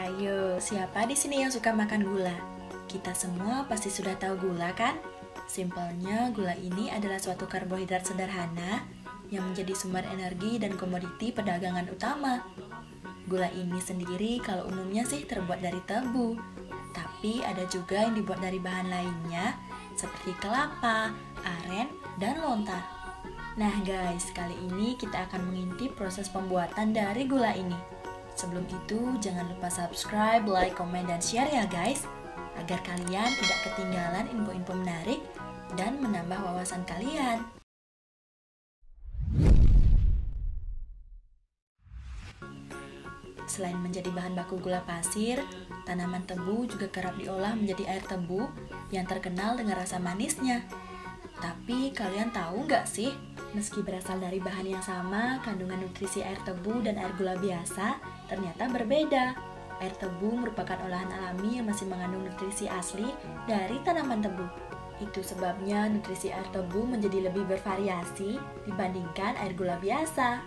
Ayo, siapa di sini yang suka makan gula? Kita semua pasti sudah tahu gula kan? Simpelnya, gula ini adalah suatu karbohidrat sederhana yang menjadi sumber energi dan komoditi perdagangan utama. Gula ini sendiri kalau umumnya sih terbuat dari tebu, tapi ada juga yang dibuat dari bahan lainnya seperti kelapa, aren, dan lontar. Nah guys, kali ini kita akan mengintip proses pembuatan dari gula ini. Sebelum itu, jangan lupa subscribe, like, komen, dan share ya guys, agar kalian tidak ketinggalan info-info menarik dan menambah wawasan kalian. Selain menjadi bahan baku gula pasir, tanaman tebu juga kerap diolah menjadi air tebu yang terkenal dengan rasa manisnya. Tapi kalian tahu nggak sih, meski berasal dari bahan yang sama, kandungan nutrisi air tebu dan air gula biasa ternyata berbeda. Air tebu merupakan olahan alami yang masih mengandung nutrisi asli dari tanaman tebu. Itu sebabnya nutrisi air tebu menjadi lebih bervariasi dibandingkan air gula biasa.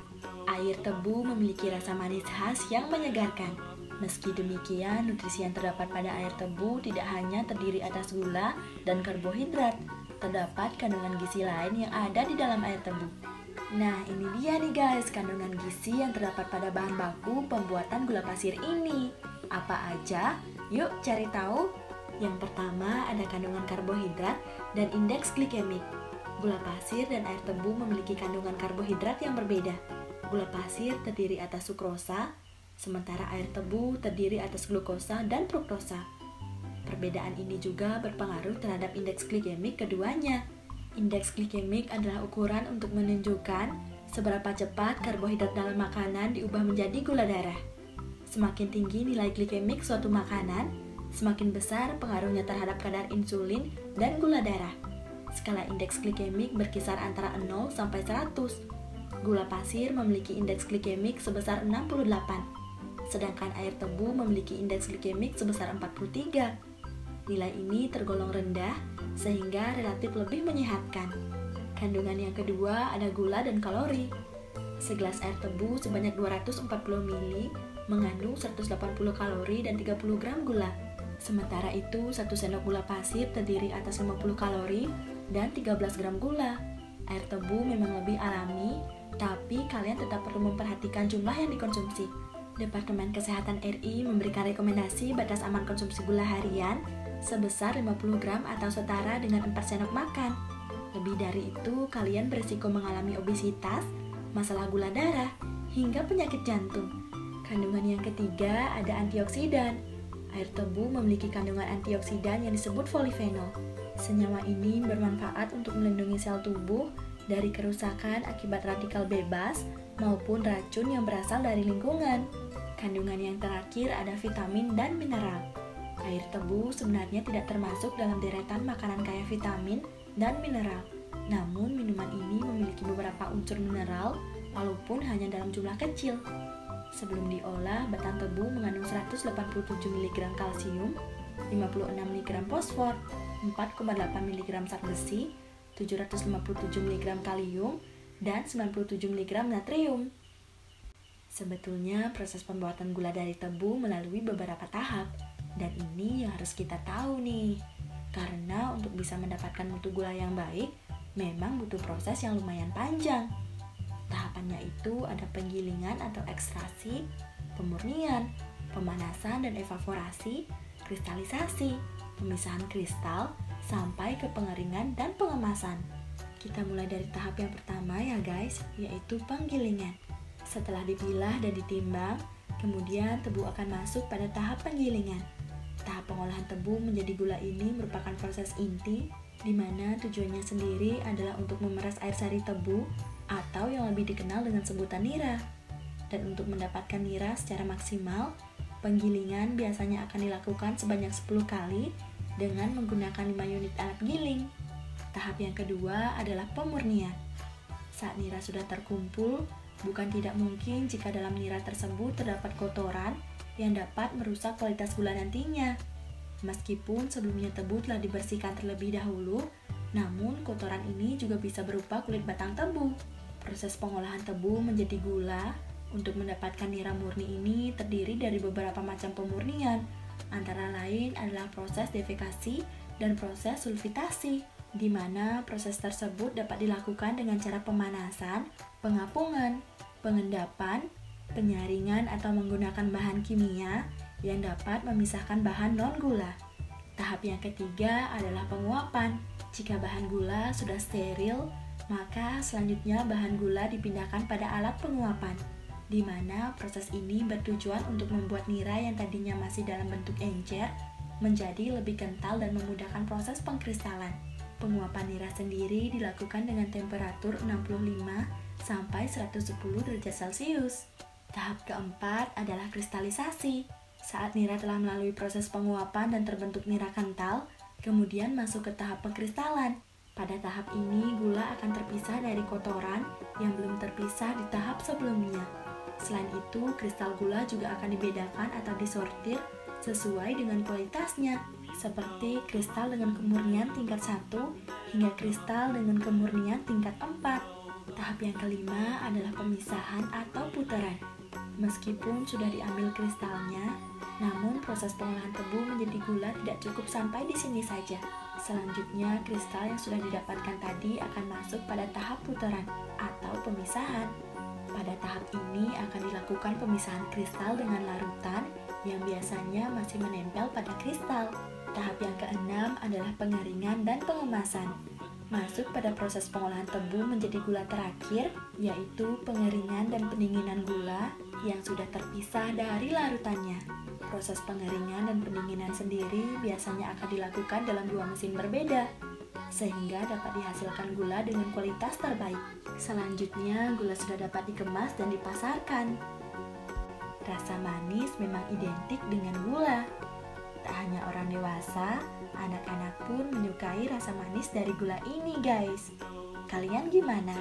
Air tebu memiliki rasa manis khas yang menyegarkan. Meski demikian, nutrisi yang terdapat pada air tebu tidak hanya terdiri atas gula dan karbohidrat. Terdapat kandungan gizi lain yang ada di dalam air tebu. Nah, ini dia nih guys, kandungan gizi yang terdapat pada bahan baku pembuatan gula pasir ini. Apa aja? Yuk cari tahu. Yang pertama ada kandungan karbohidrat dan indeks glikemik. Gula pasir dan air tebu memiliki kandungan karbohidrat yang berbeda. Gula pasir terdiri atas sukrosa, sementara air tebu terdiri atas glukosa dan fruktosa. Perbedaan ini juga berpengaruh terhadap indeks glikemik keduanya. Indeks glikemik adalah ukuran untuk menunjukkan seberapa cepat karbohidrat dalam makanan diubah menjadi gula darah. Semakin tinggi nilai glikemik suatu makanan, semakin besar pengaruhnya terhadap kadar insulin dan gula darah. Skala indeks glikemik berkisar antara 0 sampai 100. Gula pasir memiliki indeks glikemik sebesar 68, sedangkan air tebu memiliki indeks glikemik sebesar 43. Nilai ini tergolong rendah sehingga relatif lebih menyehatkan. Kandungan yang kedua ada gula dan kalori. Segelas air tebu sebanyak 240 ml mengandung 180 kalori dan 30 gram gula. Sementara itu, 1 sendok gula pasir terdiri atas 50 kalori dan 13 gram gula. Air tebu memang lebih alami, tapi kalian tetap perlu memperhatikan jumlah yang dikonsumsi. Departemen Kesehatan RI memberikan rekomendasi batas aman konsumsi gula harian sebesar 50 gram atau setara dengan 4 sendok makan. Lebih dari itu, kalian berisiko mengalami obesitas, masalah gula darah, hingga penyakit jantung. Kandungan yang ketiga ada antioksidan. Air tebu memiliki kandungan antioksidan yang disebut polifenol. Senyawa ini bermanfaat untuk melindungi sel tubuh dari kerusakan akibat radikal bebas maupun racun yang berasal dari lingkungan. Kandungan yang terakhir ada vitamin dan mineral. Air tebu sebenarnya tidak termasuk dalam deretan makanan kaya vitamin dan mineral. Namun minuman ini memiliki beberapa unsur mineral walaupun hanya dalam jumlah kecil. Sebelum diolah, batang tebu mengandung 187 mg kalsium, 56 mg fosfor, 4,8 mg zat besi, 757 mg kalium, dan 97 mg natrium. Sebetulnya proses pembuatan gula dari tebu melalui beberapa tahap. Dan ini yang harus kita tahu nih, karena untuk bisa mendapatkan mutu gula yang baik, memang butuh proses yang lumayan panjang. Tahapannya itu ada penggilingan atau ekstraksi, pemurnian, pemanasan dan evaporasi, kristalisasi, pemisahan kristal, sampai ke pengeringan dan pengemasan. Kita mulai dari tahap yang pertama ya guys, yaitu penggilingan. Setelah dipilah dan ditimbang, kemudian tebu akan masuk pada tahap penggilingan. Tahap pengolahan tebu menjadi gula ini merupakan proses inti di mana tujuannya sendiri adalah untuk memeras air sari tebu atau yang lebih dikenal dengan sebutan nira. Dan untuk mendapatkan nira secara maksimal, penggilingan biasanya akan dilakukan sebanyak 10 kali dengan menggunakan 5 unit alat giling. Tahap yang kedua adalah pemurnian. Saat nira sudah terkumpul, bukan tidak mungkin jika dalam nira tersebut terdapat kotoran yang dapat merusak kualitas gula nantinya. Meskipun sebelumnya tebu telah dibersihkan terlebih dahulu, namun kotoran ini juga bisa berupa kulit batang tebu. Proses pengolahan tebu menjadi gula Untuk mendapatkan nira murni ini terdiri dari beberapa macam pemurnian, antara lain adalah proses defikasi dan proses sulfitasi, di mana proses tersebut dapat dilakukan dengan cara pemanasan, pengapungan, pengendapan, penyaringan atau menggunakan bahan kimia yang dapat memisahkan bahan non-gula. Tahap yang ketiga adalah penguapan. Jika bahan gula sudah steril, maka selanjutnya bahan gula dipindahkan pada alat penguapan, di mana proses ini bertujuan untuk membuat nira yang tadinya masih dalam bentuk encer menjadi lebih kental dan memudahkan proses pengkristalan. Penguapan nira sendiri dilakukan dengan temperatur 65 sampai 110 derajat Celcius. Tahap keempat adalah kristalisasi. Saat nira telah melalui proses penguapan dan terbentuk nira kental, kemudian masuk ke tahap pengkristalan. Pada tahap ini, gula akan terpisah dari kotoran yang belum terpisah di tahap sebelumnya. Selain itu, kristal gula juga akan dibedakan atau disortir sesuai dengan kualitasnya, seperti kristal dengan kemurnian tingkat 1 hingga kristal dengan kemurnian tingkat 4. Tahap yang kelima adalah pemisahan atau putaran. Meskipun sudah diambil kristalnya, namun proses pengolahan tebu menjadi gula tidak cukup sampai di sini saja. Selanjutnya, kristal yang sudah didapatkan tadi akan masuk pada tahap putaran atau pemisahan. Pada tahap ini akan dilakukan pemisahan kristal dengan larutan yang biasanya masih menempel pada kristal. Tahap yang keenam adalah pengeringan dan pengemasan. Masuk pada proses pengolahan tebu menjadi gula terakhir, yaitu pengeringan dan pendinginan gula yang sudah terpisah dari larutannya. Proses pengeringan dan pendinginan sendiri biasanya akan dilakukan dalam dua mesin berbeda, sehingga dapat dihasilkan gula dengan kualitas terbaik. Selanjutnya, gula sudah dapat dikemas dan dipasarkan. Rasa manis memang identik dengan gula. Tak hanya orang dewasa, anak-anak pun menyukai rasa manis dari gula ini, guys. Kalian gimana?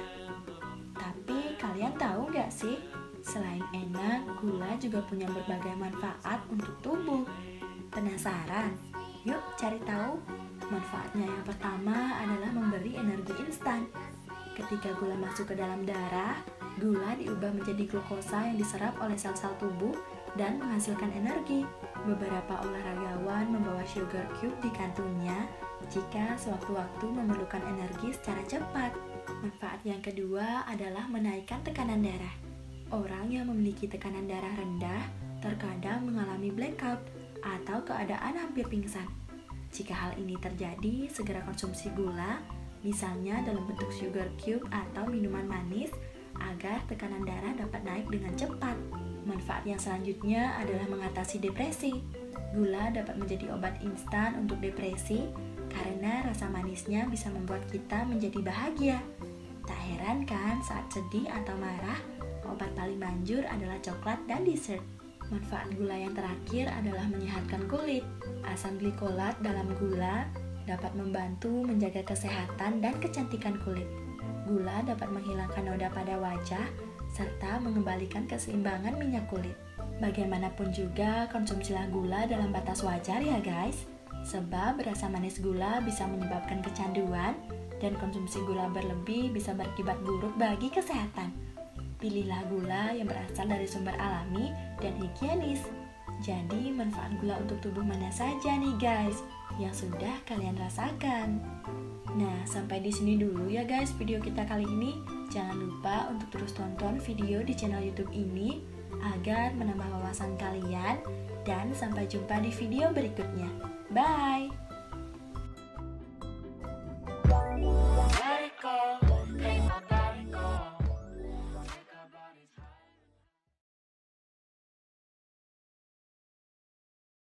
Tapi kalian tahu gak sih, selain enak, gula juga punya berbagai manfaat untuk tubuh. Penasaran? Yuk cari tahu. Manfaatnya yang pertama adalah memberi energi instan. Ketika gula masuk ke dalam darah, gula diubah menjadi glukosa yang diserap oleh sel-sel tubuh dan menghasilkan energi. Beberapa olahragawan membawa sugar cube di kantungnya jika sewaktu-waktu memerlukan energi secara cepat. Manfaat yang kedua adalah menaikkan tekanan darah. Orang yang memiliki tekanan darah rendah terkadang mengalami blackout atau keadaan hampir pingsan. Jika hal ini terjadi, segera konsumsi gula, misalnya dalam bentuk sugar cube atau minuman manis, agar tekanan darah dapat naik dengan cepat. Manfaat yang selanjutnya adalah mengatasi depresi. Gula dapat menjadi obat instan untuk depresi karena rasa manisnya bisa membuat kita menjadi bahagia. Tak heran kan saat sedih atau marah, obat paling manjur adalah coklat dan dessert. Manfaat gula yang terakhir adalah menyehatkan kulit. Asam glikolat dalam gula dapat membantu menjaga kesehatan dan kecantikan kulit. Gula dapat menghilangkan noda pada wajah serta mengembalikan keseimbangan minyak kulit. Bagaimanapun juga, konsumsilah gula dalam batas wajar ya guys. Sebab rasa manis gula bisa menyebabkan kecanduan dan konsumsi gula berlebih bisa berakibat buruk bagi kesehatan. Pilihlah gula yang berasal dari sumber alami dan higienis. Jadi, manfaat gula untuk tubuh mana saja nih guys yang sudah kalian rasakan. Nah, sampai di sini dulu ya guys video kita kali ini. Jangan lupa untuk terus tonton video di channel YouTube ini agar menambah wawasan kalian dan sampai jumpa di video berikutnya. Bye.